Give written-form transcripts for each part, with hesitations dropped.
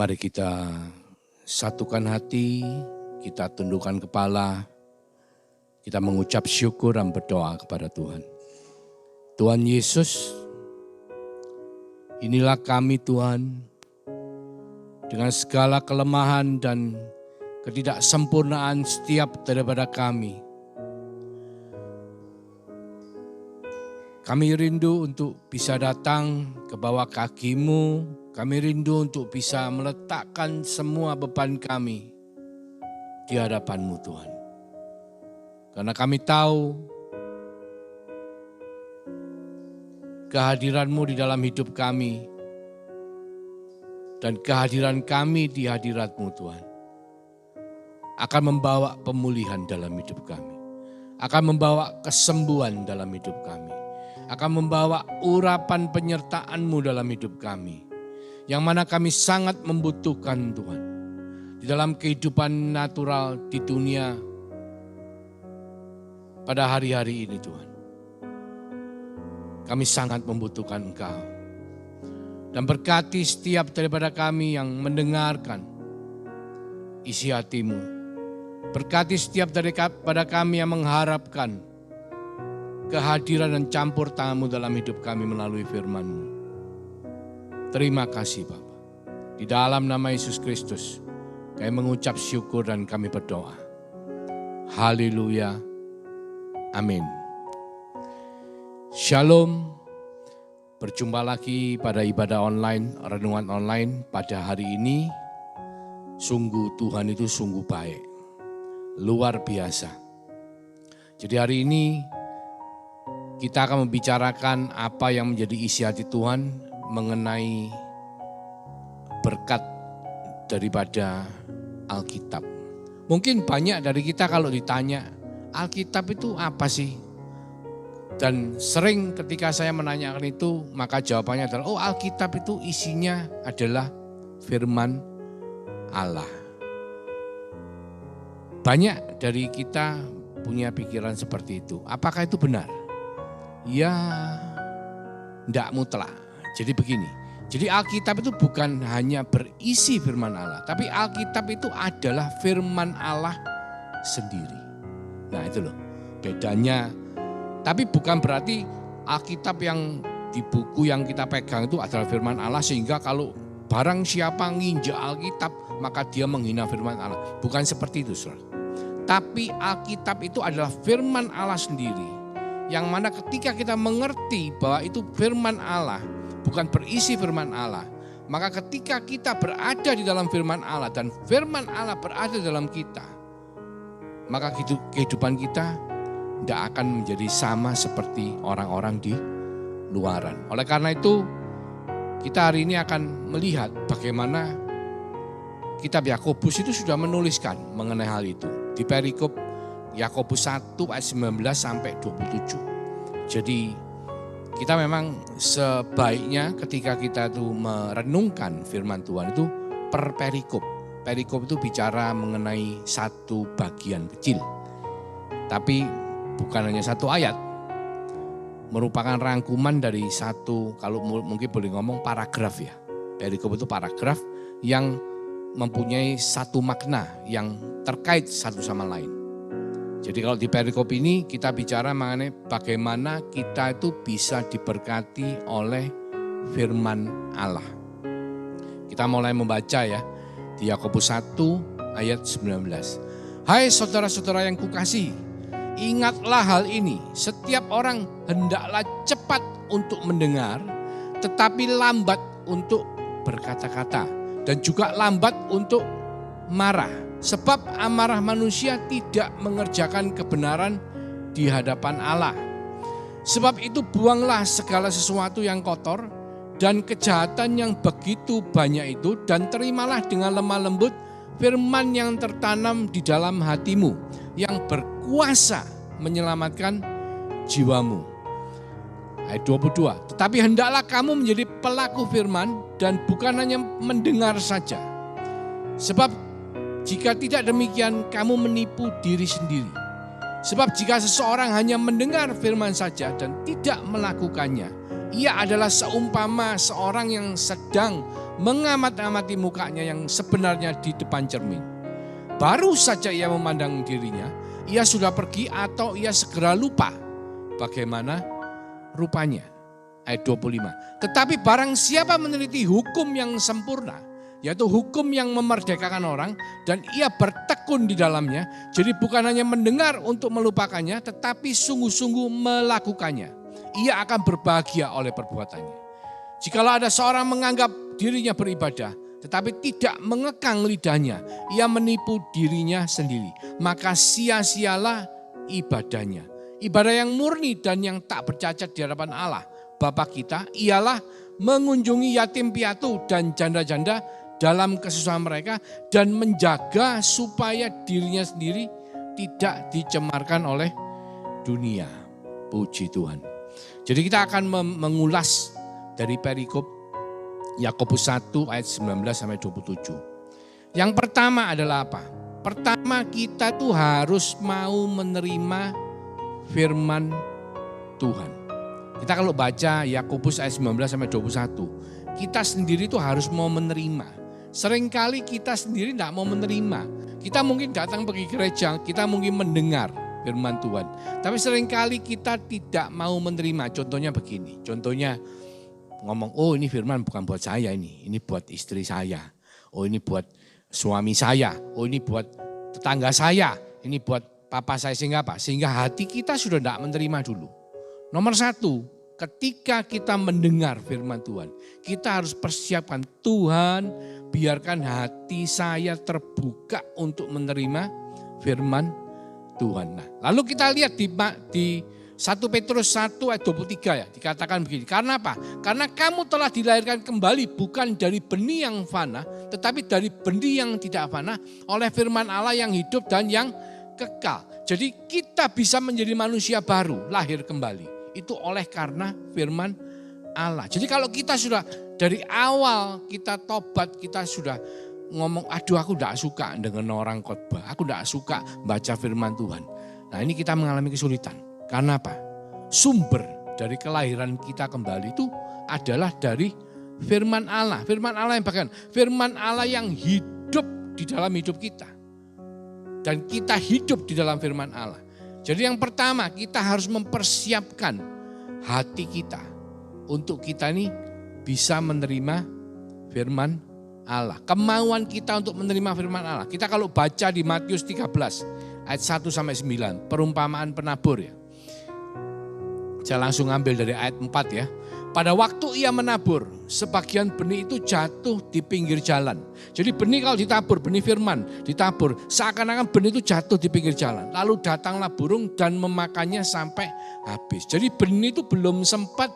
Mari kita satukan hati, kita tundukkan kepala, kita mengucap syukur dan berdoa kepada Tuhan. Tuhan Yesus, inilah kami Tuhan, dengan segala kelemahan dan ketidaksempurnaan setiap daripada kami. Kami rindu untuk bisa datang ke bawah kaki-Mu. Kami rindu untuk bisa meletakkan semua beban kami di hadapan-Mu Tuhan. Karena kami tahu kehadiran-Mu di dalam hidup kami dan kehadiran kami di hadirat-Mu Tuhan akan membawa pemulihan dalam hidup kami, akan membawa kesembuhan dalam hidup kami, akan membawa urapan penyertaan-Mu dalam hidup kami. Yang mana kami sangat membutuhkan Tuhan. Di dalam kehidupan natural di dunia pada hari-hari ini Tuhan. Kami sangat membutuhkan Engkau. Dan berkati setiap daripada kami yang mendengarkan isi hati-Mu. Berkati setiap daripada kami yang mengharapkan kehadiran dan campur tangan-Mu dalam hidup kami melalui firman-Mu. Terima kasih Bapa. Di dalam nama Yesus Kristus, kami mengucap syukur dan kami berdoa. Haleluya. Amin. Shalom. Berjumpa lagi pada ibadah online, renungan online pada hari ini. Sungguh Tuhan itu sungguh baik. Luar biasa. Jadi hari ini kita akan membicarakan apa yang menjadi isi hati Tuhan mengenai berkat daripada Alkitab. Mungkin banyak dari kita kalau ditanya, Alkitab itu apa sih? Dan sering ketika saya menanyakan itu, maka jawabannya adalah, oh Alkitab itu isinya adalah firman Allah. Banyak dari kita punya pikiran seperti itu. Apakah itu benar? Ya, tidak mutlak. Jadi begini, jadi Alkitab itu bukan hanya berisi firman Allah, tapi Alkitab itu adalah firman Allah sendiri. Nah itu loh bedanya, tapi bukan berarti Alkitab yang di buku yang kita pegang itu adalah firman Allah sehingga kalau barang siapa nginjak Alkitab maka dia menghina firman Allah. Bukan seperti itu saudara. Tapi Alkitab itu adalah firman Allah sendiri, yang mana ketika kita mengerti bahwa itu firman Allah, bukan berisi firman Allah, maka ketika kita berada di dalam firman Allah dan firman Allah berada dalam kita, maka kehidupan kita tidak akan menjadi sama seperti orang-orang di luaran. Oleh karena itu, kita hari ini akan melihat bagaimana kitab Yakobus itu sudah menuliskan mengenai hal itu. Di perikop Yakobus 1 ayat 19 sampai 27. Jadi kita memang sebaiknya ketika kita itu merenungkan firman Tuhan itu per perikop. Perikop itu bicara mengenai satu bagian kecil. Tapi bukan hanya satu ayat. Merupakan rangkuman dari satu, kalau mungkin boleh ngomong paragraf ya. Perikop itu paragraf yang mempunyai satu makna yang terkait satu sama lain. Jadi kalau di perikop ini kita bicara mengenai bagaimana kita itu bisa diberkati oleh firman Allah. Kita mulai membaca ya di Yakobus 1 ayat 19. Hai saudara-saudara yang kukasihi, ingatlah hal ini, setiap orang hendaklah cepat untuk mendengar, tetapi lambat untuk berkata-kata dan juga lambat untuk marah. Sebab amarah manusia tidak mengerjakan kebenaran di hadapan Allah. Sebab itu buanglah segala sesuatu yang kotor dan kejahatan yang begitu banyak itu, dan terimalah dengan lemah lembut firman yang tertanam di dalam hatimu, yang berkuasa menyelamatkan jiwamu. Ayat 22, tetapi hendaklah kamu menjadi pelaku firman dan bukan hanya mendengar saja. Sebab jika tidak demikian, kamu menipu diri sendiri. Sebab jika seseorang hanya mendengar firman saja dan tidak melakukannya, Ia adalah seumpama seorang yang sedang mengamat-amati mukanya yang sebenarnya di depan cermin. Baru saja ia memandang dirinya, ia sudah pergi atau ia segera lupa bagaimana rupanya. Ayat 25. Tetapi barang siapa meneliti hukum yang sempurna, yaitu hukum yang memerdekakan orang, dan ia bertekun di dalamnya, jadi bukan hanya mendengar untuk melupakannya, tetapi sungguh-sungguh melakukannya, ia akan berbahagia oleh perbuatannya. Jikalau ada seorang menganggap dirinya beribadah, tetapi tidak mengekang lidahnya, ia menipu dirinya sendiri, maka sia-sialah ibadahnya. Ibadah yang murni dan yang tak bercacat di hadapan Allah Bapa kita ialah mengunjungi yatim piatu dan janda-janda dalam kesusahan mereka dan menjaga supaya dirinya sendiri tidak dicemarkan oleh dunia. Puji Tuhan. Jadi kita akan mengulas dari perikop Yakobus 1 ayat 19 sampai 27. Yang pertama adalah apa? Pertama, kita tuh harus mau menerima firman Tuhan. Kita kalau baca Yakobus ayat 19 sampai 21, kita sendiri tuh harus mau menerima. Seringkali kita sendiri tidak mau menerima. Kita mungkin datang pergi gereja, kita mungkin mendengar firman Tuhan. Tapi seringkali kita tidak mau menerima. Contohnya begini, contohnya ngomong, oh ini firman bukan buat saya ini buat istri saya. Oh ini buat suami saya, oh ini buat tetangga saya, ini buat papa saya, sehingga apa? Sehingga hati kita sudah tidak menerima dulu. Nomor satu, ketika kita mendengar firman Tuhan, kita harus persiapkan, Tuhan biarkan hati saya terbuka untuk menerima firman Tuhan. Nah, lalu kita lihat di 1 Petrus 1 ayat 23 ya, dikatakan begini. Karena apa? Karena kamu telah dilahirkan kembali bukan dari benih yang fana, tetapi dari benih yang tidak fana oleh firman Allah yang hidup dan yang kekal. Jadi kita bisa menjadi manusia baru, lahir kembali. Itu oleh karena firman Allah. Jadi kalau kita sudah dari awal kita tobat, kita sudah ngomong, aduh aku tidak suka dengan orang khotbah, aku tidak suka baca firman Tuhan. Nah ini kita mengalami kesulitan. Karena apa? Sumber dari kelahiran kita kembali itu adalah dari firman Allah. Firman Allah yang bagaimana? Firman Allah yang hidup di dalam hidup kita. Dan kita hidup di dalam firman Allah. Jadi yang pertama kita harus mempersiapkan hati kita untuk kita ini bisa menerima firman Allah. Kemauan kita untuk menerima firman Allah. Kita kalau baca di Matius 13 ayat 1 sampai 9, perumpamaan penabur ya. Saya langsung ambil dari ayat 4 ya. Pada waktu ia menabur, sebagian benih itu jatuh di pinggir jalan. Jadi benih kalau ditabur, benih firman ditabur, seakan-akan benih itu jatuh di pinggir jalan. Lalu datanglah burung dan memakannya sampai habis. Jadi benih itu belum sempat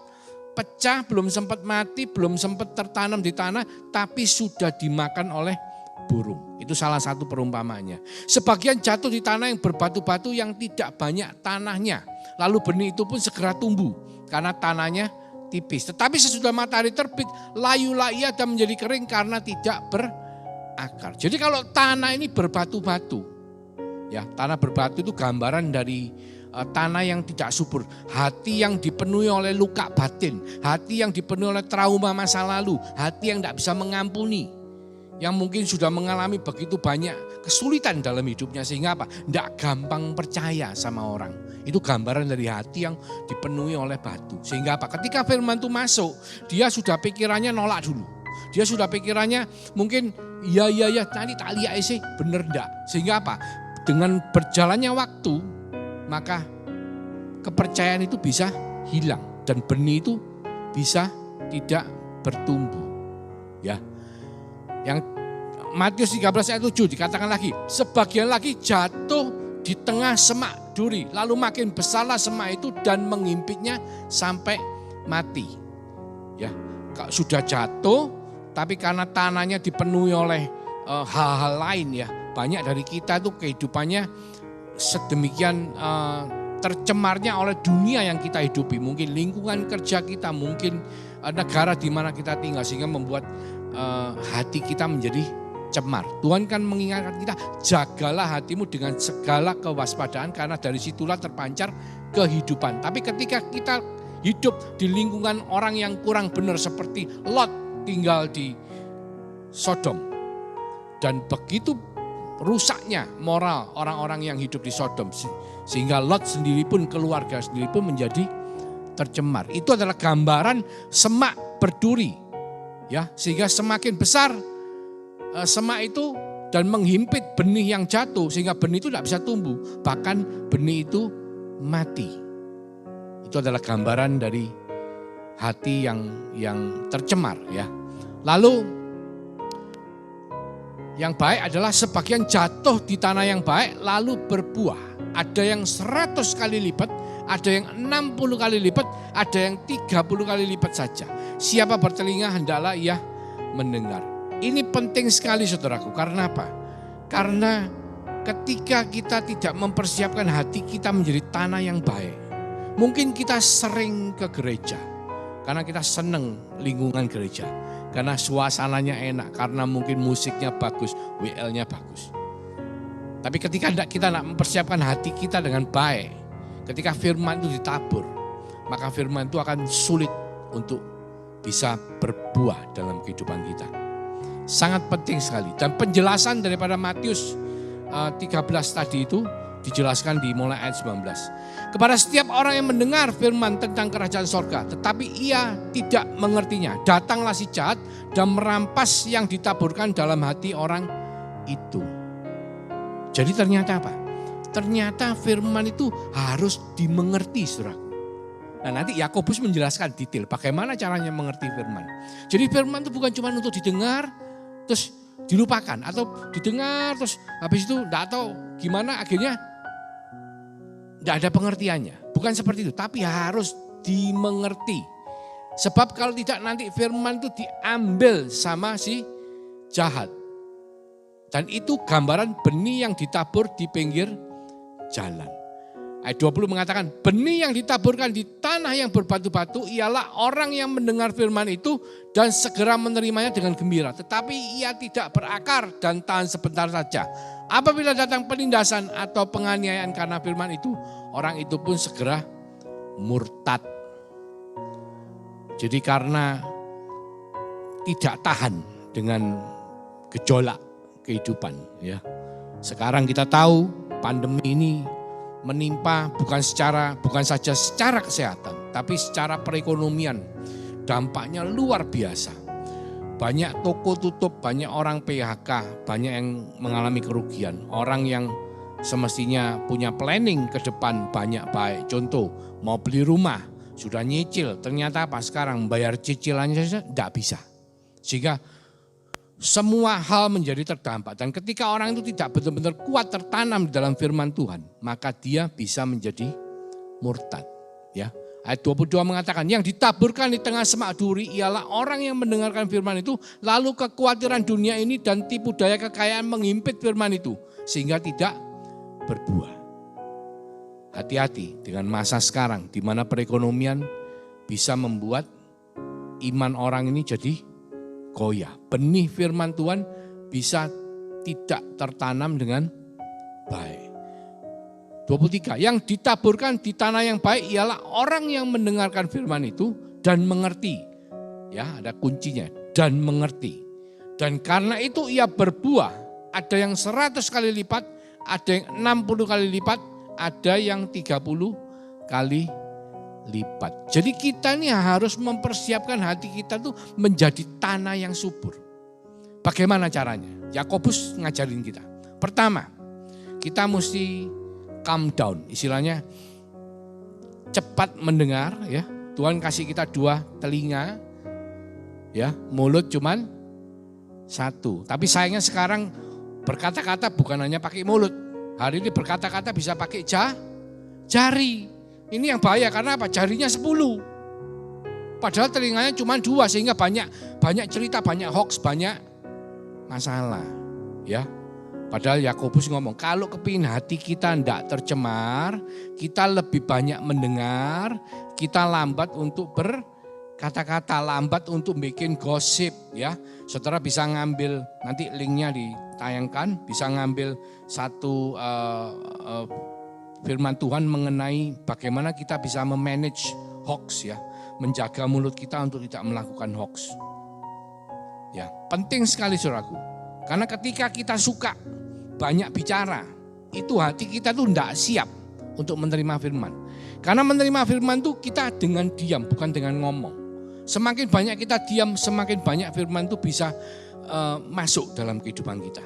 pecah, belum sempat mati, belum sempat tertanam di tanah, tapi sudah dimakan oleh burung. Itu salah satu perumpamaannya. Sebagian jatuh di tanah yang berbatu-batu yang tidak banyak tanahnya. Lalu benih itu pun segera tumbuh karena tanahnya tipis. Tetapi sesudah matahari terbit, layulah ia dan menjadi kering karena tidak berakar. Jadi kalau tanah ini berbatu-batu, ya tanah berbatu itu gambaran dari tanah yang tidak subur. Hati yang dipenuhi oleh luka batin, hati yang dipenuhi oleh trauma masa lalu, hati yang tidak bisa mengampuni. Yang mungkin sudah mengalami begitu banyak kesulitan dalam hidupnya sehingga apa? Tidak gampang percaya sama orang. Itu gambaran dari hati yang dipenuhi oleh batu. Sehingga apa? Ketika firman itu masuk, dia sudah pikirannya nolak dulu. Dia sudah pikirannya mungkin ya nanti tak lihat sih bener enggak. Sehingga apa? Dengan berjalannya waktu maka kepercayaan itu bisa hilang dan benih itu bisa tidak bertumbuh. Ya. Yang Matius 13 ayat 7 dikatakan lagi, sebagian lagi jatuh di tengah semak duri, lalu makin besarlah semak itu dan mengimpitnya sampai mati. Ya, sudah jatuh, tapi karena tanahnya dipenuhi oleh hal-hal lain ya, banyak dari kita tuh kehidupannya sedemikian tercemarnya oleh dunia yang kita hidupi, mungkin lingkungan kerja kita, mungkin negara di mana kita tinggal sehingga membuat hati kita menjadi cemar. Tuhan kan mengingatkan kita, jagalah hatimu dengan segala kewaspadaan karena dari situlah terpancar kehidupan. Tapi ketika kita hidup di lingkungan orang yang kurang benar seperti Lot tinggal di Sodom. Dan begitu rusaknya moral orang-orang yang hidup di Sodom. Sehingga Lot sendiri pun, keluarga sendiri pun menjadi tercemar. Itu adalah gambaran semak berduri. Ya, sehingga semakin besar semak itu dan menghimpit benih yang jatuh. Sehingga benih itu tidak bisa tumbuh. Bahkan benih itu mati. Itu adalah gambaran dari hati yang tercemar. Ya. Lalu yang baik adalah sebagian jatuh di tanah yang baik lalu berbuah. Ada yang 100 kali lipat, ada yang 60 kali lipat, ada yang 30 kali lipat saja. Siapa bertelinga hendaklah ia mendengar. Ini penting sekali saudaraku, karena apa? Karena ketika kita tidak mempersiapkan hati kita menjadi tanah yang baik. Mungkin kita sering ke gereja, karena kita senang lingkungan gereja. Karena suasananya enak, karena mungkin musiknya bagus, WL-nya bagus. Tapi ketika kita tidak mempersiapkan hati kita dengan baik, ketika firman itu ditabur, maka firman itu akan sulit untuk bisa berbuah dalam kehidupan kita. Sangat penting sekali. Dan penjelasan daripada Matius 13 tadi itu dijelaskan di mulai ayat 19. Kepada setiap orang yang mendengar firman tentang kerajaan sorga, tetapi ia tidak mengertinya. Datanglah si jahat dan merampas yang ditaburkan dalam hati orang itu. Jadi ternyata apa? Ternyata firman itu harus dimengerti, saudara. Nah, nanti Yakobus menjelaskan detail bagaimana caranya mengerti firman. Jadi firman itu bukan cuma untuk didengar terus dilupakan, atau didengar terus habis itu enggak tahu gimana akhirnya enggak ada pengertiannya. Bukan seperti itu, tapi harus dimengerti. Sebab kalau tidak nanti firman itu diambil sama si jahat. Dan itu gambaran benih yang ditabur di pinggir jalan. Ayat 20 mengatakan, benih yang ditaburkan di tanah yang berbatu-batu ialah orang yang mendengar firman itu dan segera menerimanya dengan gembira. Tetapi ia tidak berakar dan tahan sebentar saja. Apabila datang penindasan atau penganiayaan karena firman itu, orang itu pun segera murtad. Jadi karena tidak tahan dengan gejolak kehidupan. Ya. Sekarang kita tahu pandemi ini menimpa bukan saja secara kesehatan, tapi secara perekonomian. Dampaknya luar biasa. Banyak toko tutup, banyak orang PHK, banyak yang mengalami kerugian. Orang yang semestinya punya planning ke depan banyak baik. Contoh, mau beli rumah, sudah nyicil, ternyata apa sekarang bayar cicilannya saja tidak bisa. Sehingga semua hal menjadi terdampak, dan ketika orang itu tidak benar-benar kuat tertanam di dalam firman Tuhan, maka dia bisa menjadi murtad. Ya, ayat 22 mengatakan, yang ditaburkan di tengah semak duri ialah orang yang mendengarkan firman itu, lalu kekhawatiran dunia ini dan tipu daya kekayaan menghimpit firman itu, sehingga tidak berbuah. Hati-hati dengan masa sekarang, di mana perekonomian bisa membuat iman orang ini jadi goyah. Benih firman Tuhan bisa tidak tertanam dengan baik. 23, yang ditaburkan di tanah yang baik ialah orang yang mendengarkan firman itu dan mengerti. Ya, ada kuncinya, dan mengerti. Dan karena itu ia berbuah, ada yang 100 kali lipat, ada yang 60 kali lipat, ada yang 30 kali lipat. Jadi kita ini harus mempersiapkan hati kita tuh menjadi tanah yang subur. Bagaimana caranya? Yakobus ngajarin kita. Pertama, kita mesti calm down, istilahnya cepat mendengar. Ya, Tuhan kasih kita 2 telinga, ya, mulut cuman 1. Tapi sayangnya sekarang berkata-kata bukan hanya pakai mulut. Hari ini berkata-kata bisa pakai jari. Ini yang bahaya karena apa? Jarinya 10. Padahal telinganya cuma 2 sehingga banyak cerita, banyak hoax, banyak masalah. Ya. Padahal Yakobus ngomong, kalau kepingin hati kita tidak tercemar, kita lebih banyak mendengar, kita lambat untuk berkata-kata, lambat untuk bikin gosip. Ya, saudara bisa ngambil, nanti linknya ditayangkan, bisa ngambil satu firman Tuhan mengenai bagaimana kita bisa memanage hoax ya. Menjaga mulut kita untuk tidak melakukan hoax. Ya, penting sekali saudaraku. Karena ketika kita suka banyak bicara, itu hati kita tuh tidak siap untuk menerima firman. Karena menerima firman tuh kita dengan diam, bukan dengan ngomong. Semakin banyak kita diam, semakin banyak firman tuh bisa masuk dalam kehidupan kita.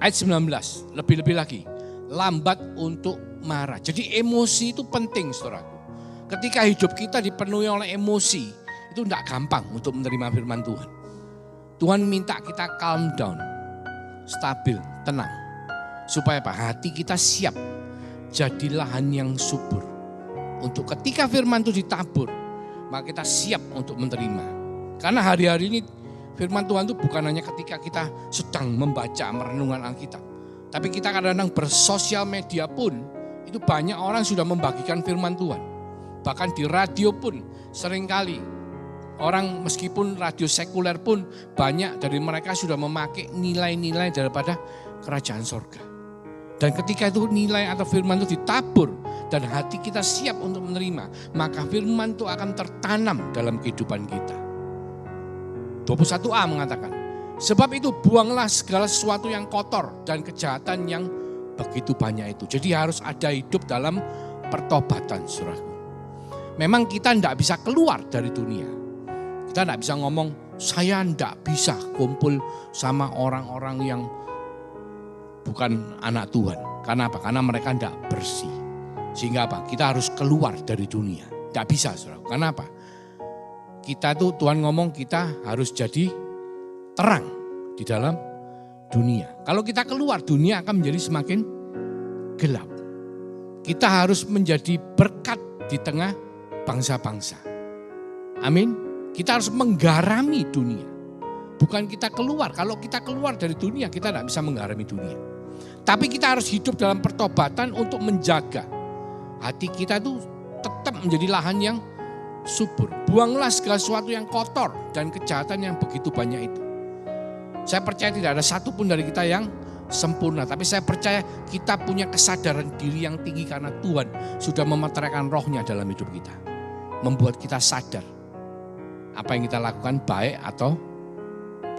Ayat 19, lebih-lebih lagi, lambat untuk marah. Jadi emosi itu penting saudaraku. Ketika hidup kita dipenuhi oleh emosi, itu tidak gampang untuk menerima firman Tuhan. Tuhan minta kita calm down, stabil, tenang. Supaya apa? Hati kita siap jadi lahan yang subur. Untuk ketika firman itu ditabur, maka kita siap untuk menerima. Karena hari-hari ini firman Tuhan itu bukan hanya ketika kita sedang membaca merenungkan Alkitab. Tapi kita kadang-kadang bersosial media pun, itu banyak orang sudah membagikan firman Tuhan. Bahkan di radio pun seringkali orang meskipun radio sekuler pun banyak dari mereka sudah memakai nilai-nilai daripada kerajaan sorga. Dan ketika itu nilai atau firman itu ditabur dan hati kita siap untuk menerima, maka firman itu akan tertanam dalam kehidupan kita. 21a mengatakan, sebab itu buanglah segala sesuatu yang kotor dan kejahatan yang begitu banyak itu. Jadi harus ada hidup dalam pertobatan saudaraku. Memang kita tidak bisa keluar dari dunia. Kita tidak bisa ngomong, saya tidak bisa kumpul sama orang-orang yang bukan anak Tuhan. Karena apa? Karena mereka tidak bersih. Sehingga apa? Kita harus keluar dari dunia. Tidak bisa saudara. Karena apa? Kita tuh Tuhan ngomong kita harus jadi terang di dalam dunia. Kalau kita keluar, dunia akan menjadi semakin gelap. Kita harus menjadi berkat di tengah bangsa-bangsa. Amin. Kita harus menggarami dunia. Bukan kita keluar. Kalau kita keluar dari dunia, kita tidak bisa menggarami dunia. Tapi kita harus hidup dalam pertobatan untuk menjaga hati kita itu tetap menjadi lahan yang subur. Buanglah segala sesuatu yang kotor dan kejahatan yang begitu banyak itu. Saya percaya tidak ada satupun dari kita yang sempurna. Tapi saya percaya kita punya kesadaran diri yang tinggi karena Tuhan sudah memeteraikan rohnya dalam hidup kita. Membuat kita sadar apa yang kita lakukan baik atau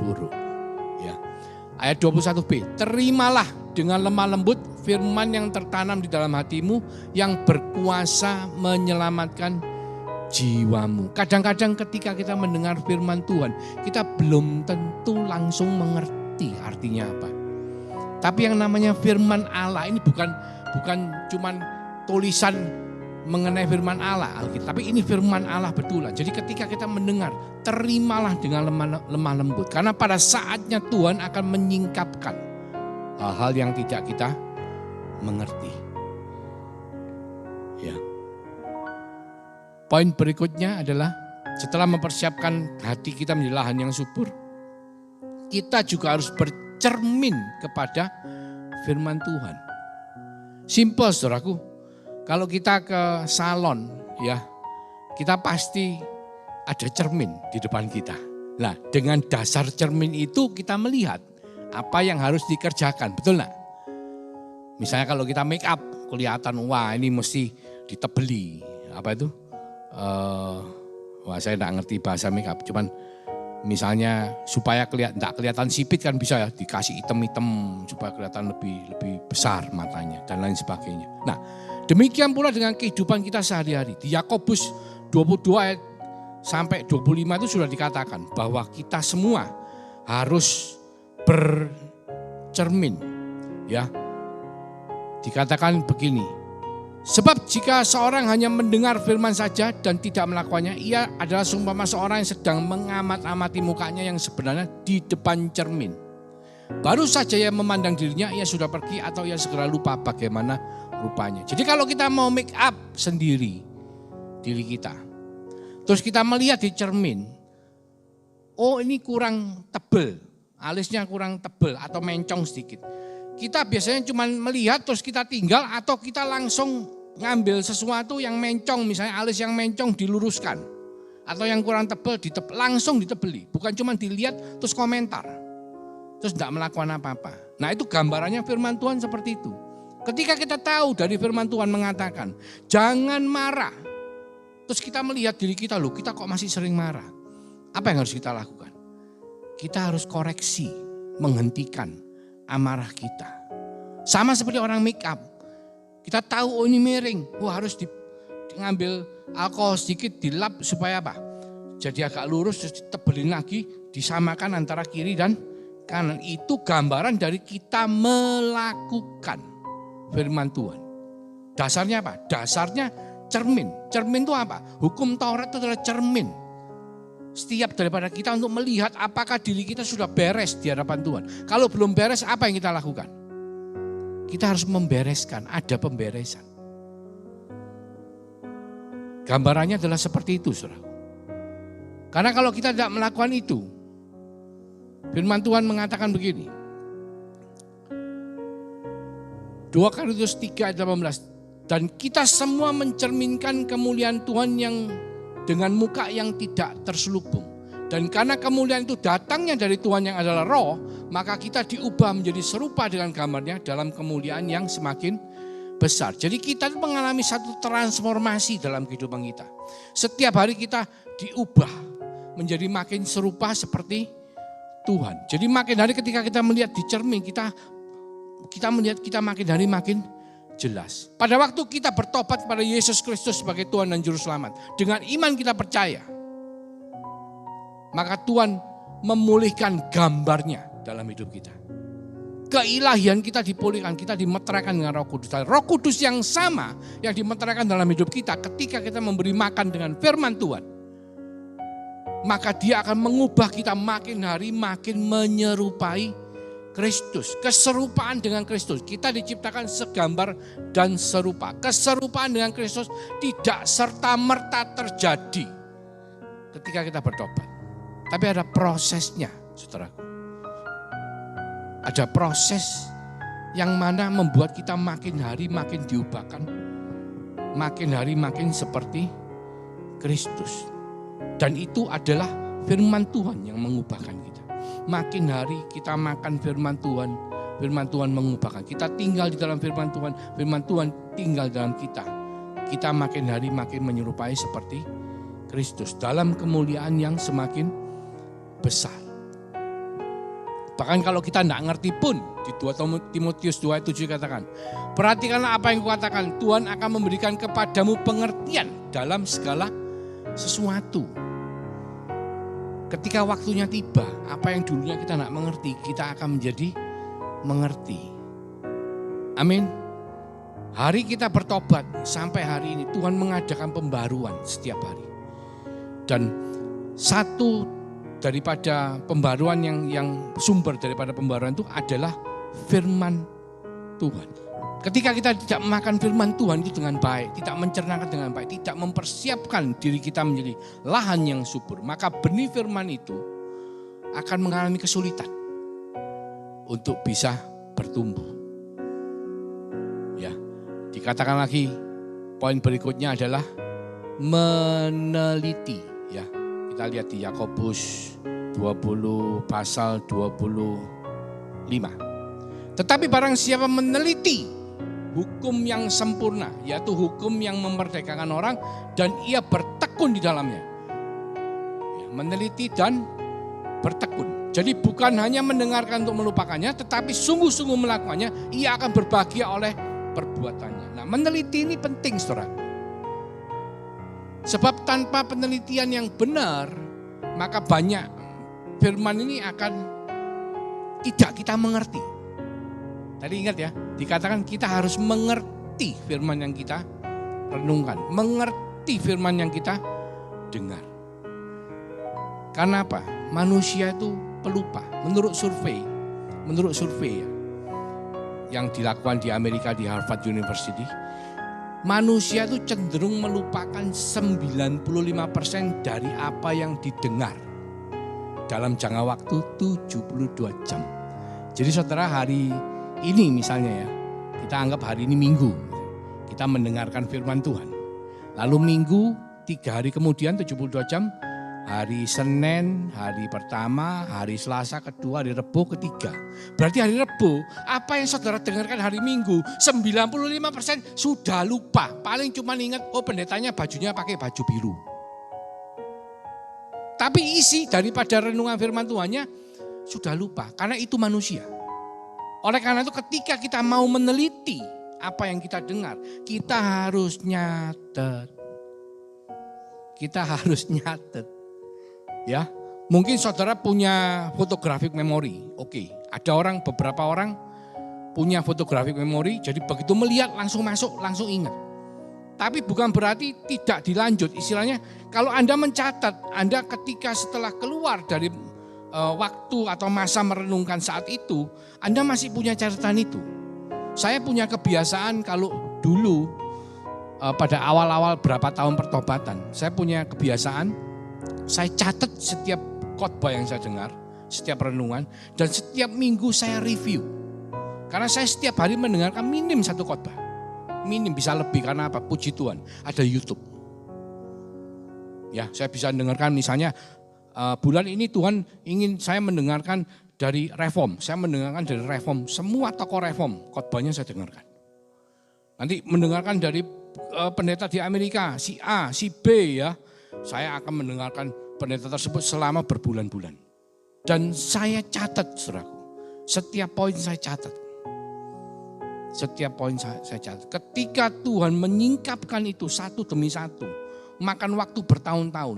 buruk. Ya. Ayat 21b, terimalah dengan lemah lembut firman yang tertanam di dalam hatimu yang berkuasa menyelamatkan jiwamu. Kadang-kadang ketika kita mendengar firman Tuhan, kita belum tentu langsung mengerti artinya apa. Tapi yang namanya firman Allah ini bukan cuman tulisan mengenai firman Allah Alkitab, tapi ini firman Allah betulan. Jadi ketika kita mendengar, terimalah dengan lemah lembut. Karena pada saatnya Tuhan akan menyingkapkan hal-hal yang tidak kita mengerti. Ya. Poin berikutnya adalah setelah mempersiapkan hati kita menjadi lahan yang subur, kita juga harus bercermin kepada firman Tuhan. Simpel saudaraku. Kalau kita ke salon ya, kita pasti ada cermin di depan kita. Nah, dengan dasar cermin itu kita melihat apa yang harus dikerjakan, betul enggak? Misalnya kalau kita make up, kelihatan wah ini mesti ditebeli. Apa itu? Wah saya enggak ngerti bahasa make up, cuman misalnya supaya enggak kelihatan sipit kan bisa ya dikasih item-item supaya kelihatan lebih besar matanya dan lain sebagainya. Nah, demikian pula dengan kehidupan kita sehari-hari. Di Yakobus 22 ayat sampai 25 itu sudah dikatakan bahwa kita semua harus bercermin. Ya. Dikatakan begini. Sebab jika seorang hanya mendengar firman saja dan tidak melakukannya, ia adalah seumpama seorang yang sedang mengamat-amati mukanya yang sebenarnya di depan cermin. Baru saja ia memandang dirinya, ia sudah pergi atau ia segera lupa bagaimana rupanya. Jadi kalau kita mau make up sendiri diri kita, terus kita melihat di cermin, oh ini kurang tebel, alisnya kurang tebel atau mencong sedikit. Kita biasanya cuma melihat terus kita tinggal atau kita langsung ngambil sesuatu yang mencong, misalnya alis yang mencong diluruskan. Atau yang kurang tebel langsung ditebeli, bukan cuma dilihat terus komentar. Terus tidak melakukan apa-apa. Nah itu gambarannya firman Tuhan seperti itu. Ketika kita tahu dari firman Tuhan mengatakan, jangan marah. Terus kita melihat diri kita, loh kita kok masih sering marah. Apa yang harus kita lakukan? Kita harus koreksi, menghentikan amarah kita. Sama seperti orang make up. Kita tahu oh ini miring, harus ngambil alkohol sedikit dilap supaya apa? Jadi agak lurus, terus ditebelin lagi, disamakan antara kiri dan kanan. Itu gambaran dari kita melakukan firman Tuhan. Dasarnya apa? Dasarnya cermin. Cermin itu apa? Hukum Taurat itu adalah cermin. Setiap daripada kita untuk melihat apakah diri kita sudah beres di hadapan Tuhan. Kalau belum beres, apa yang kita lakukan? Kita harus membereskan, ada pemberesan. Gambarannya adalah seperti itu, saudara. Karena kalau kita tidak melakukan itu, firman Tuhan mengatakan begini. 2 Korintus 3 ayat 18. Dan kita semua mencerminkan kemuliaan Tuhan yang dengan muka yang tidak terselubung. Dan karena kemuliaan itu datangnya dari Tuhan yang adalah roh, maka kita diubah menjadi serupa dengan gambarnya dalam kemuliaan yang semakin besar. Jadi kita mengalami satu transformasi dalam kehidupan kita. Setiap hari kita diubah menjadi makin serupa seperti Tuhan. Jadi makin hari ketika kita melihat di cermin, kita melihat kita makin hari makin jelas. Pada waktu kita bertobat kepada Yesus Kristus sebagai Tuhan dan Juru Selamat, dengan iman kita percaya, maka Tuhan memulihkan gambarnya dalam hidup kita. Keilahian kita dipulihkan, kita dimeteraikan dengan Roh Kudus. Roh Kudus yang sama yang dimeteraikan dalam hidup kita ketika kita memberi makan dengan firman Tuhan. Maka dia akan mengubah kita makin hari makin menyerupai Kristus. Keserupaan dengan Kristus. Kita diciptakan segambar dan serupa. Keserupaan dengan Kristus tidak serta-merta terjadi ketika kita bertobat. Tapi ada prosesnya, saudaraku. Ada proses yang mana membuat kita makin hari makin diubahkan. Makin hari makin seperti Kristus. Dan itu adalah firman Tuhan yang mengubahkan kita. Makin hari kita makan firman Tuhan mengubahkan. Kita tinggal di dalam firman Tuhan tinggal dalam kita. Kita makin hari makin menyerupai seperti Kristus. Dalam kemuliaan yang semakin besar. Bahkan kalau kita tidak ngerti pun, di 2 Timotius 2 ayat 7 katakan, perhatikanlah apa yang kukatakan, Tuhan akan memberikan kepadamu pengertian dalam segala sesuatu. Ketika waktunya tiba, apa yang dulunya kita tidak mengerti, kita akan menjadi mengerti. Amin. Hari kita bertobat sampai hari ini, Tuhan mengadakan pembaruan setiap hari. Dan satu daripada pembaruan yang sumber daripada pembaruan itu adalah firman Tuhan. Ketika kita tidak makan firman Tuhan itu dengan baik, tidak mencernakan dengan baik, tidak mempersiapkan diri kita menjadi lahan yang subur, maka benih firman itu akan mengalami kesulitan untuk bisa bertumbuh. Ya, dikatakan lagi poin berikutnya adalah meneliti. Ya, kita lihat di Yakobus 20 pasal 25. Tetapi barang siapa meneliti hukum yang sempurna, yaitu hukum yang memerdekakan orang dan ia bertekun di dalamnya. Ya, meneliti dan bertekun. Jadi bukan hanya mendengarkan untuk melupakannya, tetapi sungguh-sungguh melakukannya, ia akan berbahagia oleh perbuatannya. Nah, meneliti ini penting, saudara. Sebab tanpa penelitian yang benar, maka banyak firman ini akan tidak kita mengerti. Tadi ingat ya, dikatakan kita harus mengerti firman yang kita renungkan. Mengerti firman yang kita dengar. Karena apa? Manusia itu pelupa. Menurut survei ya, yang dilakukan di Amerika di Harvard University, manusia itu cenderung melupakan 95% dari apa yang didengar dalam jangka waktu 72 jam. Jadi saudara, hari ini misalnya ya, kita anggap hari ini Minggu, kita mendengarkan firman Tuhan. Lalu Minggu 3 hari kemudian 72 jam Hari Senin, hari pertama, hari Selasa, kedua, hari Rebu, ketiga. Berarti hari Rebu, apa yang saudara dengarkan hari Minggu, 95% sudah lupa. Paling cuma ingat, oh pendetanya bajunya pakai baju biru. Tapi isi daripada renungan firman Tuhannya sudah lupa, karena itu manusia. Oleh karena itu ketika kita mau meneliti apa yang kita dengar, kita harus nyatet. Kita harus nyatet. Ya, mungkin saudara punya photographic memory. Oke, ada beberapa orang punya photographic memory, jadi begitu melihat langsung masuk, langsung ingat. Tapi bukan berarti tidak dilanjut. Istilahnya kalau Anda mencatat, Anda ketika setelah keluar dari waktu atau masa merenungkan saat itu, Anda masih punya catatan itu. Saya punya kebiasaan kalau dulu pada awal-awal berapa tahun pertobatan, saya punya kebiasaan, saya catat setiap khotbah yang saya dengar, setiap renungan, dan setiap minggu saya review. Karena saya setiap hari mendengarkan minim satu khotbah. Minim, bisa lebih karena apa? Puji Tuhan, ada YouTube. Ya, saya bisa mendengarkan misalnya bulan ini Tuhan ingin saya mendengarkan dari Reform. Saya mendengarkan dari Reform, semua tokoh Reform, khotbahnya saya dengarkan. Nanti mendengarkan dari pendeta di Amerika, si A, si B ya. Saya akan mendengarkan pendeta tersebut selama berbulan-bulan. Dan saya catat, saudaraku. Setiap poin saya catat. Setiap poin saya catat. Ketika Tuhan menyingkapkan itu satu demi satu, makan waktu bertahun-tahun.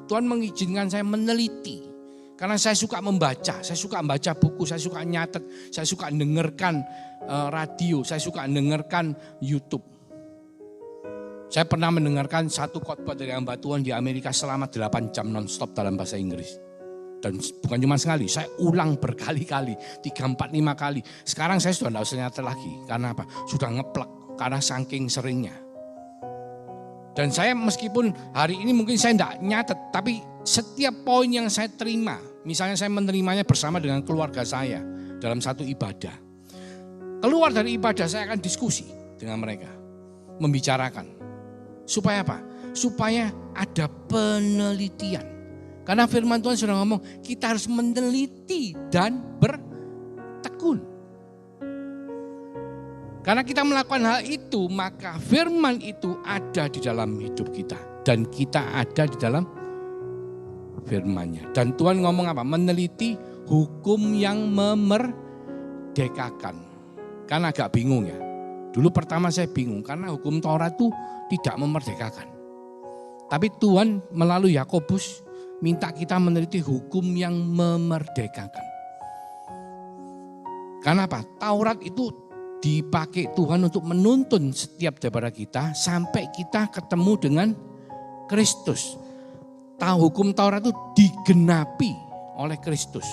Tuhan mengizinkan saya meneliti. Karena saya suka membaca, saya suka membaca buku, saya suka nyatet, saya suka dengarkan radio, saya suka dengarkan YouTube. Saya pernah mendengarkan satu khotbah dari hamba Tuhan di Amerika selama 8 jam non-stop dalam bahasa Inggris. Dan bukan cuma sekali, saya ulang berkali-kali, 3, 4, 5 kali. Sekarang saya sudah tidak usah nyatet lagi, karena apa? Sudah ngeplek, karena saking seringnya. Dan saya meskipun hari ini mungkin saya tidak nyatet, tapi setiap poin yang saya terima, misalnya saya menerimanya bersama dengan keluarga saya dalam satu ibadah. Keluar dari ibadah saya akan diskusi dengan mereka, membicarakan. Supaya apa? Supaya ada penelitian. Karena firman Tuhan sudah ngomong, kita harus meneliti dan bertekun. Karena kita melakukan hal itu, maka firman itu ada di dalam hidup kita. Dan kita ada di dalam firman-Nya. Dan Tuhan ngomong apa? Meneliti hukum yang memerdekakan. Kan agak bingung ya. Dulu pertama saya bingung karena hukum Taurat itu tidak memerdekakan. Tapi Tuhan melalui Yakobus minta kita meneliti hukum yang memerdekakan. Karena apa? Taurat itu dipakai Tuhan untuk menuntun setiap daripada kita sampai kita ketemu dengan Kristus. Hukum Taurat itu digenapi oleh Kristus.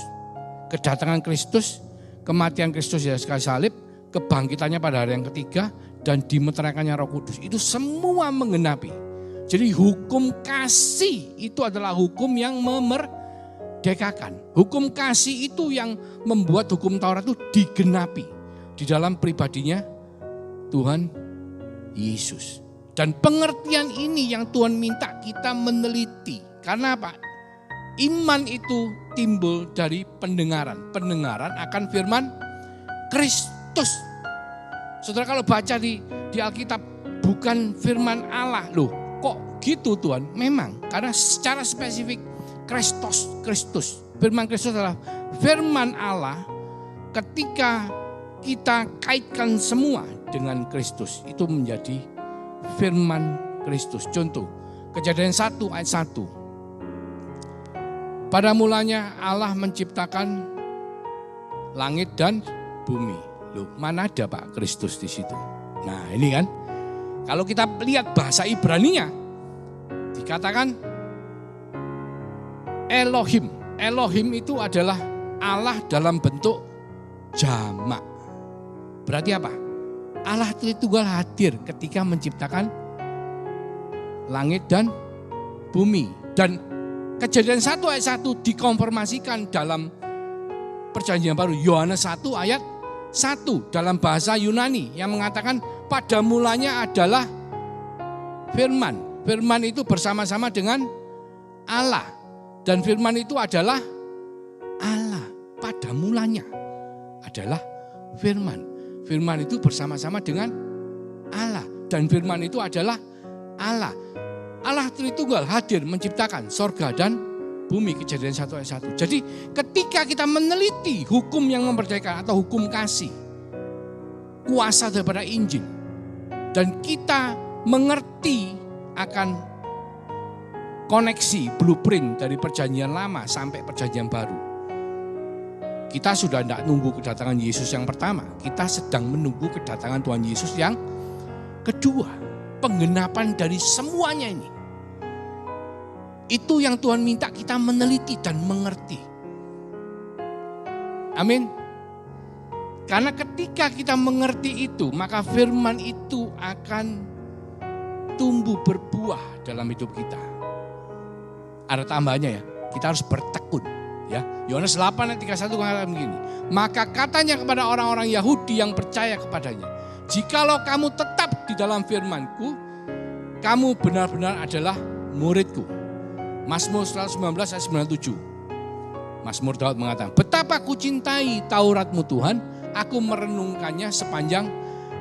Kedatangan Kristus, kematian Kristus di kayu salib, kebangkitannya pada hari yang ketiga, dan dimeteraikannya Roh Kudus. Itu semua menggenapi. Jadi hukum kasih itu adalah hukum yang memerdekakan. Hukum kasih itu yang membuat hukum Taurat itu digenapi di dalam pribadinya Tuhan Yesus. Dan pengertian ini yang Tuhan minta kita meneliti. Karena apa? Iman itu timbul dari pendengaran. Pendengaran akan firman Kristus. Saudara kalau baca di Alkitab bukan firman Allah, loh kok gitu Tuhan? Memang karena secara spesifik Kristus. Firman Kristus adalah firman Allah ketika kita kaitkan semua dengan Kristus. Itu menjadi firman Kristus. Contoh, Kejadian 1 ayat 1. Pada mulanya Allah menciptakan langit dan bumi. Loh, mana ada Pak Kristus di situ? Nah, ini kan. Kalau kita lihat bahasa Ibraninya dikatakan Elohim. Elohim itu adalah Allah dalam bentuk jamak. Berarti apa? Allah Tritunggal hadir ketika menciptakan langit dan bumi. Dan Kejadian 1 ayat 1 dikonfirmasikan dalam Perjanjian Baru. Yohanes 1 ayat 1 dalam bahasa Yunani yang mengatakan pada mulanya adalah firman. Firman itu bersama-sama dengan Allah. Dan firman itu adalah Allah. Pada mulanya adalah firman. Firman itu bersama-sama dengan Allah. Dan firman itu adalah Allah. Allah Tritunggal hadir menciptakan sorga dan bumi, Kejadian 1 ayat 1. Jadi ketika kita meneliti hukum yang memerdekakan atau hukum kasih, kuasa daripada Injil, dan kita mengerti akan koneksi blueprint dari perjanjian lama sampai perjanjian baru, kita sudah tidak nunggu kedatangan Yesus yang pertama, kita sedang menunggu kedatangan Tuhan Yesus yang kedua. Penggenapan dari semuanya ini. Itu yang Tuhan minta kita meneliti dan mengerti. Amin. Karena ketika kita mengerti itu, maka firman itu akan tumbuh berbuah dalam hidup kita. Ada tambahannya ya, kita harus bertekun. Ya, Yohanes 8 ayat 31 mengatakan begini. Maka katanya kepada orang-orang Yahudi yang percaya kepadanya, jikalau kamu tetap di dalam firman-Ku, kamu benar-benar adalah murid-Ku. Mazmur 119 ayat 97. Mazmur Daud mengatakan, betapa ku cintai Taurat-Mu Tuhan, aku merenungkannya sepanjang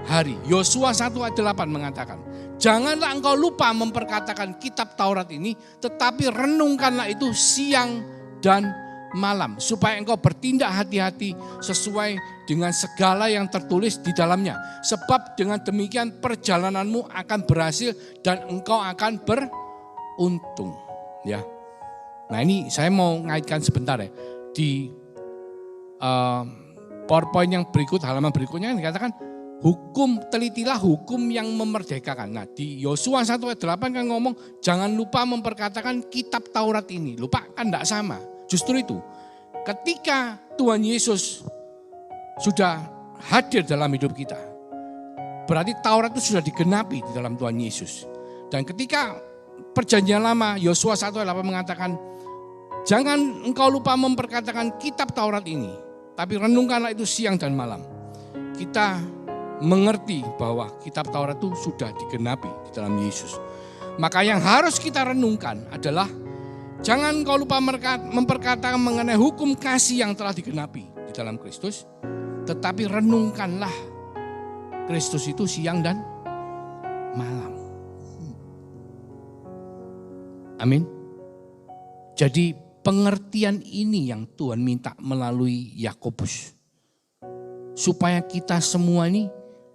hari. Yosua 1 ayat 8 mengatakan, janganlah engkau lupa memperkatakan kitab Taurat ini, tetapi renungkanlah itu siang dan malam, supaya engkau bertindak hati-hati sesuai dengan segala yang tertulis di dalamnya. Sebab dengan demikian perjalananmu akan berhasil dan engkau akan beruntung. Ya, nah ini saya mau ngaitkan sebentar ya. Di PowerPoint yang berikut, halaman berikutnya dikatakan, telitilah hukum yang memerdekakan. Nah di Yosua 1 ayat 8 kan ngomong, jangan lupa memperkatakan kitab Taurat ini. Lupa kan enggak sama. Justru itu, ketika Tuhan Yesus sudah hadir dalam hidup kita, berarti Taurat itu sudah digenapi di dalam Tuhan Yesus. Dan ketika perjanjian lama, Yosua 1 ayat 8 mengatakan, jangan engkau lupa memperkatakan kitab Taurat ini, tapi renungkanlah itu siang dan malam. Kita mengerti bahwa kitab Taurat itu sudah digenapi di dalam Yesus. Maka yang harus kita renungkan adalah, jangan kau lupa memperkatakan mengenai hukum kasih yang telah digenapi di dalam Kristus, tetapi renungkanlah Kristus itu siang dan malam. Amin. Jadi pengertian ini yang Tuhan minta melalui Yakobus, supaya kita semua ini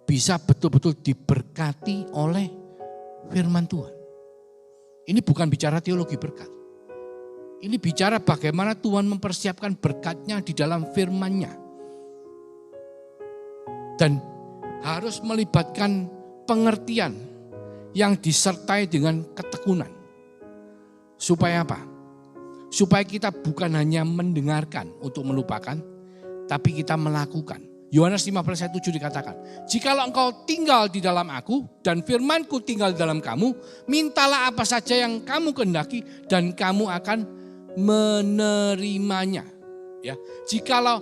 bisa betul-betul diberkati oleh firman Tuhan. Ini bukan bicara teologi berkat. Ini bicara bagaimana Tuhan mempersiapkan berkatnya di dalam firman-Nya. Dan harus melibatkan pengertian yang disertai dengan ketekunan. Supaya apa? Supaya kita bukan hanya mendengarkan untuk melupakan, tapi kita melakukan. Yohanes 15 ayat 7 dikatakan, jikalau engkau tinggal di dalam aku dan firman-Ku tinggal di dalam kamu, mintalah apa saja yang kamu kehendaki dan kamu akan menerimanya. Ya, jikalau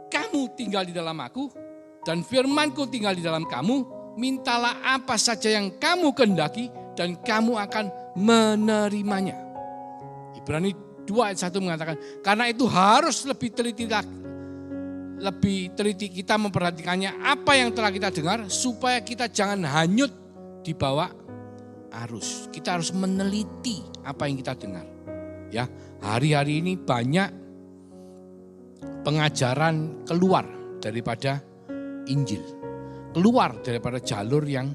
kamu tinggal di dalam aku dan firman-Ku tinggal di dalam kamu, mintalah apa saja yang kamu kehendaki dan kamu akan menerimanya. Ibrani 2 ayat 1 mengatakan, karena itu harus lebih teliti kita memperhatikannya apa yang telah kita dengar, supaya kita jangan hanyut di bawah arus. Kita harus meneliti apa yang kita dengar. Ya, hari-hari ini banyak pengajaran keluar daripada Injil, keluar daripada jalur yang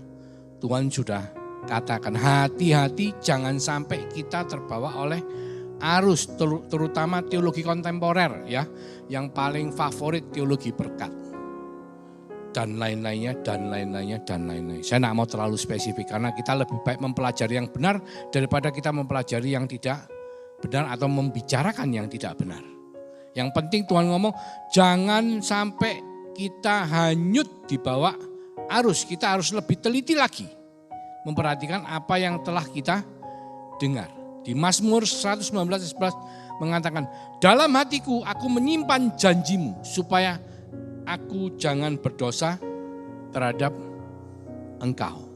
Tuhan sudah katakan. Hati-hati jangan sampai kita terbawa oleh arus, terutama teologi kontemporer ya, yang paling favorit teologi berkat dan lain-lainnya. Saya tidak mau terlalu spesifik karena kita lebih baik mempelajari yang benar daripada kita mempelajari yang tidak benar atau membicarakan yang tidak benar. Yang penting Tuhan ngomong, jangan sampai kita hanyut di bawah arus. Kita harus lebih teliti lagi memperhatikan apa yang telah kita dengar. Di Mazmur 119 ayat 11 mengatakan, dalam hatiku aku menyimpan janjimu supaya aku jangan berdosa terhadap engkau.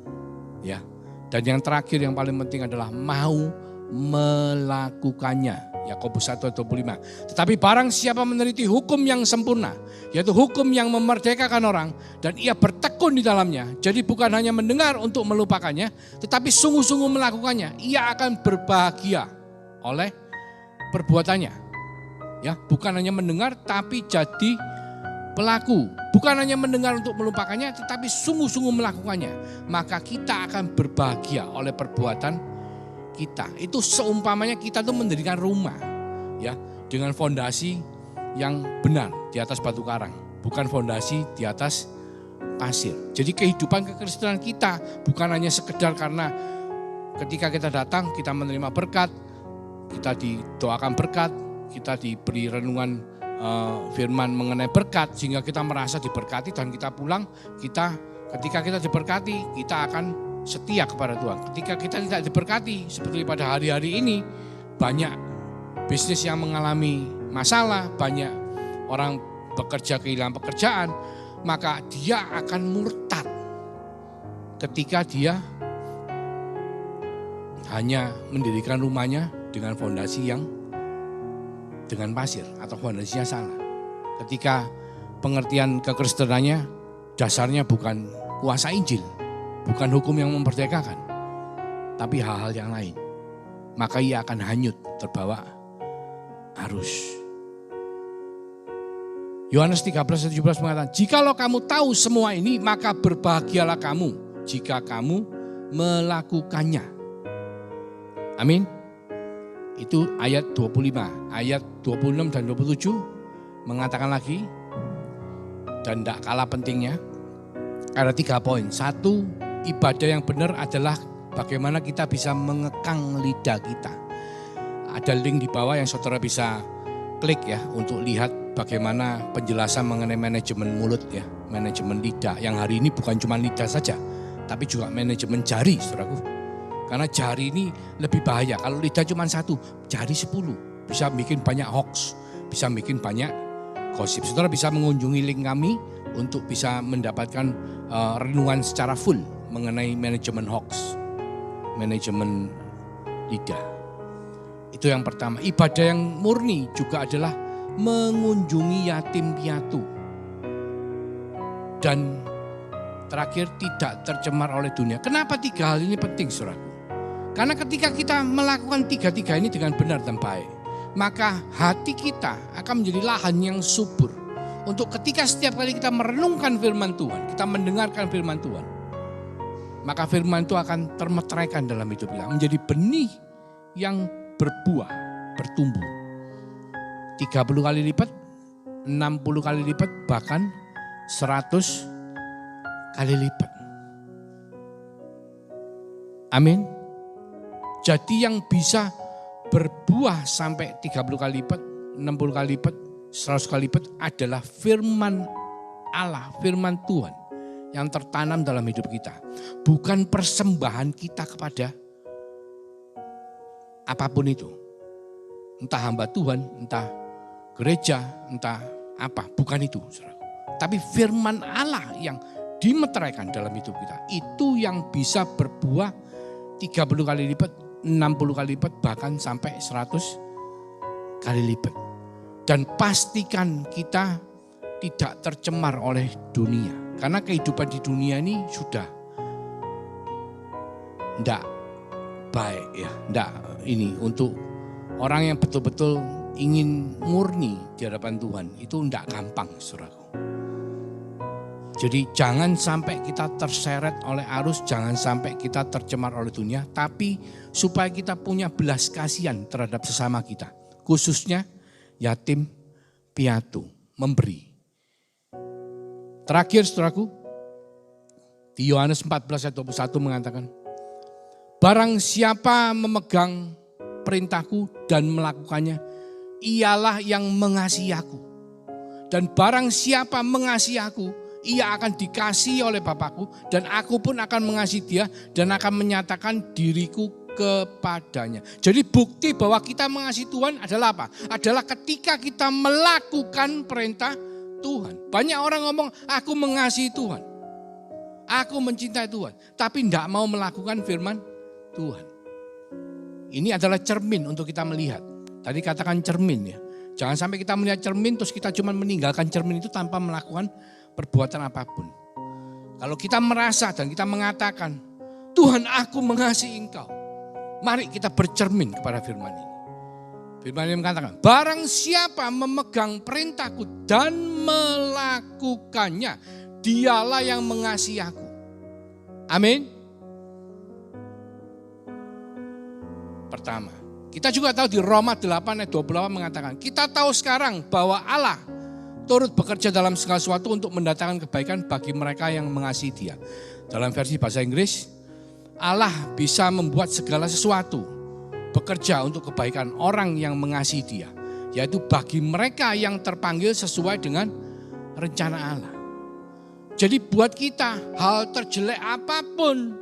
Ya. Dan yang terakhir yang paling penting adalah mau melakukannya. Yakobus 1:25. Tetapi barang siapa meneliti hukum yang sempurna, yaitu hukum yang memerdekakan orang, dan ia bertekun di dalamnya, jadi bukan hanya mendengar untuk melupakannya, tetapi sungguh-sungguh melakukannya, ia akan berbahagia oleh perbuatannya. Ya, bukan hanya mendengar tapi jadi pelaku. Bukan hanya mendengar untuk melupakannya, tetapi sungguh-sungguh melakukannya. Maka kita akan berbahagia oleh perbuatan kita. Itu seumpamanya kita tuh mendirikan rumah, ya, dengan fondasi yang benar di atas batu karang, bukan fondasi di atas pasir. Jadi kehidupan kekristenan kita bukan hanya sekedar karena ketika kita datang kita menerima berkat, kita didoakan berkat, kita diberi renungan firman mengenai berkat sehingga kita merasa diberkati dan kita pulang, ketika kita diberkati kita akan setia kepada Tuhan. Ketika kita tidak diberkati seperti pada hari-hari ini, banyak bisnis yang mengalami masalah, banyak orang bekerja kehilangan pekerjaan, maka dia akan murtad ketika dia hanya mendirikan rumahnya dengan fondasi yang dengan pasir atau fondasinya salah. Ketika pengertian kekristenannya dasarnya bukan kuasa Injil, bukan hukum yang memerdekakan, tapi hal-hal yang lain, maka ia akan hanyut terbawa arus. Yohanes 13:17 mengatakan, jikalau kamu tahu semua ini, maka berbahagialah kamu jika kamu melakukannya. Amin. Itu ayat 25, ayat 26 dan 27 mengatakan lagi, dan tidak kalah pentingnya, ada 3 poin. 1, ibadah yang benar adalah bagaimana kita bisa mengekang lidah kita. Ada link di bawah yang saudara bisa klik ya untuk lihat bagaimana penjelasan mengenai manajemen mulut ya, manajemen lidah. Yang hari ini bukan cuma lidah saja, tapi juga manajemen jari, saudaraku. Karena jari ini lebih bahaya. Kalau lidah cuma 1, jari 10 bisa bikin banyak hoax, bisa bikin banyak gosip. Saudara bisa mengunjungi link kami untuk bisa mendapatkan renungan secara full mengenai manajemen hoax, manajemen lidah. Itu yang pertama. Ibadah yang murni juga adalah mengunjungi yatim piatu. Dan terakhir, tidak tercemar oleh dunia. Kenapa 3 hal ini penting, saudaraku? Karena ketika kita melakukan 3 ini dengan benar dan baik, maka hati kita akan menjadi lahan yang subur. Untuk ketika setiap kali kita merenungkan firman Tuhan, kita mendengarkan firman Tuhan, maka firman itu akan termeteraikan dalam hidup kita, menjadi benih yang berbuah, bertumbuh. 30 kali lipat, 60 kali lipat, bahkan 100 kali lipat. Amin. Jadi yang bisa berbuah sampai 30 kali lipat, 60 kali lipat, 100 kali lipat adalah firman Allah, firman Tuhan yang tertanam dalam hidup kita. Bukan persembahan kita kepada apapun itu. Entah hamba Tuhan, entah gereja, entah apa. Bukan itu, saudara. Tapi firman Allah yang dimeteraikan dalam hidup kita. Itu yang bisa berbuah 30 kali lipat, 60 kali lipat, bahkan sampai 100 kali lipat. Dan pastikan kita tidak tercemar oleh dunia. Karena kehidupan di dunia ini sudah tidak baik ya, tidak ini untuk orang yang betul-betul ingin murni di hadapan Tuhan itu tidak gampang, saudaraku. Jadi jangan sampai kita terseret oleh arus, jangan sampai kita tercemar oleh dunia, tapi supaya kita punya belas kasihan terhadap sesama kita, khususnya yatim piatu, memberi. Terakhir, saudaraku, di Yohanes 14 ayat 21 mengatakan, barang siapa memegang perintahku dan melakukannya, ialah yang mengasihi aku. Dan barang siapa mengasihi aku, ia akan dikasihi oleh Bapakku, dan aku pun akan mengasihi dia dan akan menyatakan diriku kepadanya. Jadi bukti bahwa kita mengasihi Tuhan adalah apa? Adalah ketika kita melakukan perintah Tuhan. Banyak orang ngomong, aku mengasihi Tuhan, aku mencintai Tuhan, tapi tidak mau melakukan firman Tuhan. Ini adalah cermin untuk kita melihat Tadi katakan cermin ya. Jangan sampai kita melihat cermin terus kita cuma meninggalkan cermin itu tanpa melakukan perbuatan apapun. Kalau kita merasa dan kita mengatakan, Tuhan aku mengasihi Engkau. Mari kita bercermin kepada firman ini. Firman ini mengatakan, barang siapa memegang perintahku dan melakukannya, dialah yang mengasihi aku. Amin. Pertama, kita juga tahu di Roma 8 ayat 28 mengatakan, kita tahu sekarang bahwa Allah turut bekerja dalam segala sesuatu untuk mendatangkan kebaikan bagi mereka yang mengasihi Dia. Dalam versi bahasa Inggris, Allah bisa membuat segala sesuatu bekerja untuk kebaikan orang yang mengasihi Dia, yaitu bagi mereka yang terpanggil sesuai dengan rencana Allah. Jadi buat kita, hal terjelek apapun,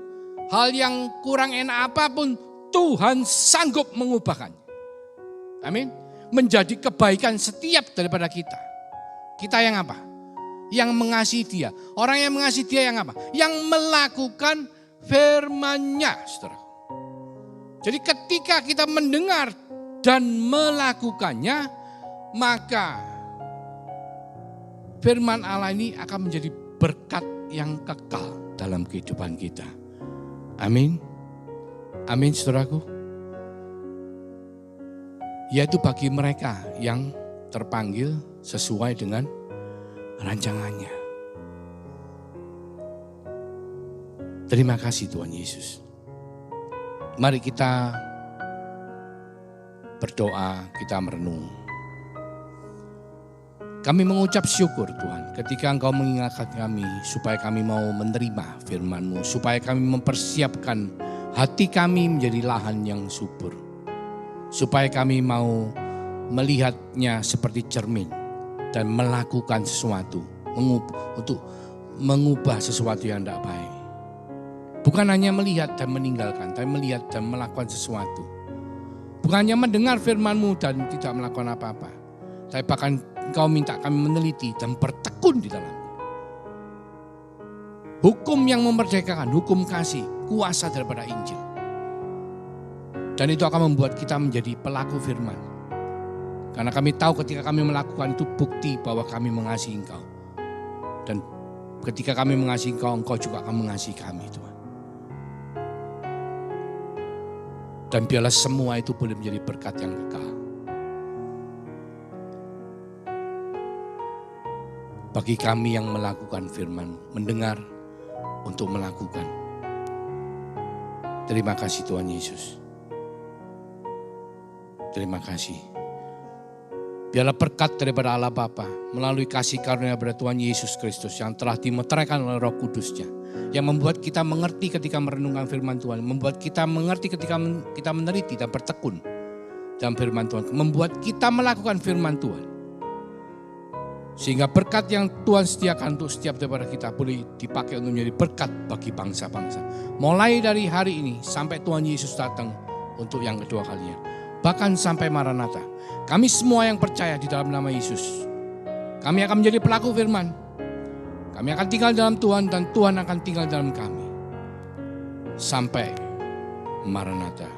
hal yang kurang enak apapun, Tuhan sanggup mengubahkannya. Amin. Menjadi kebaikan setiap daripada kita. Kita yang apa? Yang mengasihi Dia. Orang yang mengasihi Dia yang apa? Yang melakukan firman-Nya, saudara. Jadi ketika kita mendengar dan melakukannya, maka firman Allah ini akan menjadi berkat yang kekal dalam kehidupan kita. Amin. Amin, saudaraku. Yaitu bagi mereka yang terpanggil sesuai dengan rancangannya. Terima kasih Tuhan Yesus. Mari kita berdoa, kita merenung. Kami mengucap syukur Tuhan ketika Engkau mengingatkan kami supaya kami mau menerima firman-Mu, supaya kami mempersiapkan hati kami menjadi lahan yang subur. Supaya kami mau melihatnya seperti cermin dan melakukan sesuatu untuk mengubah sesuatu yang tidak baik. Bukan hanya melihat dan meninggalkan, tapi melihat dan melakukan sesuatu. Bukan hanya mendengar firman-Mu dan tidak melakukan apa-apa, tapi bahkan Engkau minta kami meneliti dan bertekun di dalamnya. Hukum yang memerdekakan, hukum kasih, kuasa daripada Injil. Dan itu akan membuat kita menjadi pelaku firman. Karena kami tahu ketika kami melakukan itu bukti bahwa kami mengasihi Engkau. Dan ketika kami mengasihi Engkau, Engkau juga akan mengasihi kami Tuhan. Dan biarlah semua itu boleh menjadi berkat yang kekal. Bagi kami yang melakukan firman, mendengar untuk melakukan. Terima kasih Tuhan Yesus. Terima kasih. Biarlah berkat daripada Allah Bapa melalui kasih karunia daripada Tuhan Yesus Kristus yang telah dimeteraikan oleh Roh Kudus-Nya, yang membuat kita mengerti ketika merenungkan firman Tuhan, membuat kita mengerti ketika kita meneliti dan bertekun dalam firman Tuhan, membuat kita melakukan firman Tuhan. Sehingga berkat yang Tuhan sediakan untuk setiap daripada kita boleh dipakai untuk menjadi berkat bagi bangsa-bangsa. Mulai dari hari ini sampai Tuhan Yesus datang untuk yang kedua kalinya. Bahkan sampai Maranatha. Kami semua yang percaya di dalam nama Yesus, kami akan menjadi pelaku firman. Kami akan tinggal dalam Tuhan dan Tuhan akan tinggal dalam kami. Sampai Maranatha.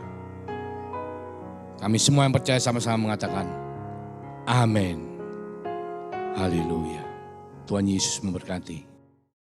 Kami semua yang percaya sama-sama mengatakan, amin. Haleluya. Tuhan Yesus memberkati.